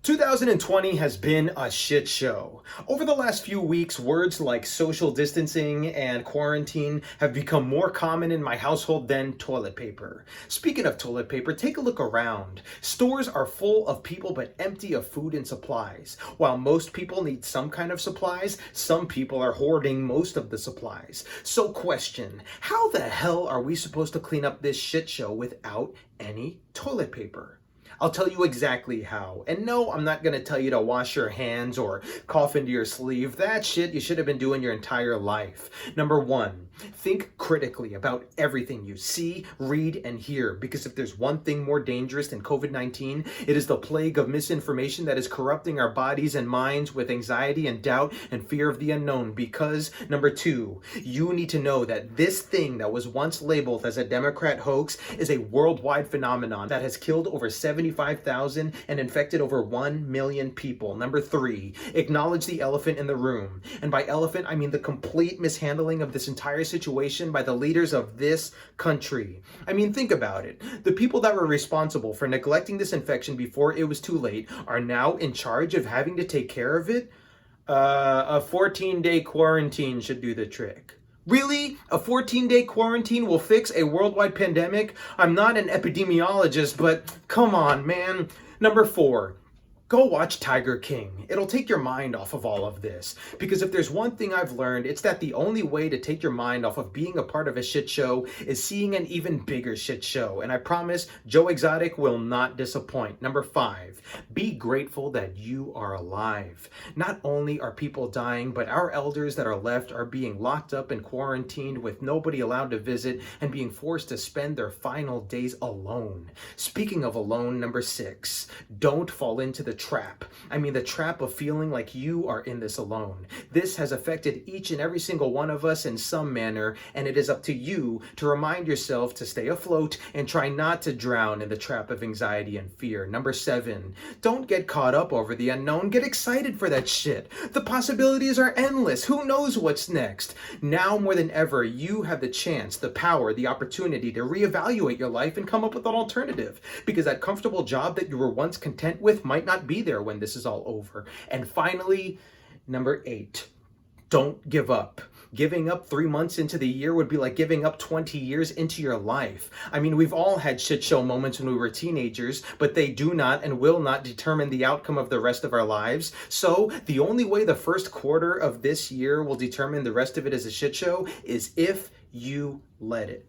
2020 has been a shit show. Over the last few weeks, words like social distancing and quarantine have become more common in my household than toilet paper. Speaking of toilet paper, take a look around. Stores are full of people but empty of food and supplies. While most people need some kind of supplies, some people are hoarding most of the supplies. So question, how the hell are we supposed to clean up this shit show without any toilet paper? I'll tell you exactly how. And no, I'm not gonna tell you to wash your hands or cough into your sleeve. That shit you should have been doing your entire life. Number one, think critically about everything you see, read, and hear. Because if there's one thing more dangerous than COVID-19, it is the plague of misinformation that is corrupting our bodies and minds with anxiety and doubt and fear of the unknown. Because, number two, you need to know that this thing that was once labeled as a Democrat hoax is a worldwide phenomenon that has killed over 75,000 and infected over 1 million people. Number three, acknowledge the elephant in the room. And by elephant, I mean the complete mishandling of this entire situation by the leaders of this country. I mean, think about it. The people that were responsible for neglecting this infection before it was too late are now in charge of having to take care of it. A 14-day quarantine should do the trick. Really? A 14-day quarantine will fix a worldwide pandemic? I'm not an epidemiologist, but come on, man. Number four, go watch Tiger King. It'll take your mind off of all of this. Because if there's one thing I've learned, it's that the only way to take your mind off of being a part of a shit show is seeing an even bigger shit show. And I promise Joe Exotic will not disappoint. Number five, be grateful that you are alive. Not only are people dying, but our elders that are left are being locked up and quarantined with nobody allowed to visit and being forced to spend their final days alone. Speaking of alone, number six, don't fall into the trap. I mean the trap of feeling like you are in this alone. This has affected each and every single one of us in some manner, and it is up to you to remind yourself to stay afloat and try not to drown in the trap of anxiety and fear. Number seven, don't get caught up over the unknown. Get excited for that shit. The possibilities are endless. Who knows what's next? Now more than ever, you have the chance, the power, the opportunity to reevaluate your life and come up with an alternative, because that comfortable job that you were once content with might not be there when this is all over. And finally, number eight, don't give up. Giving up 3 months into the year would be like giving up 20 years into your life. I mean, we've all had shit show moments when we were teenagers, but they do not and will not determine the outcome of the rest of our lives. So the only way the first quarter of this year will determine the rest of it as a shit show is if you let it.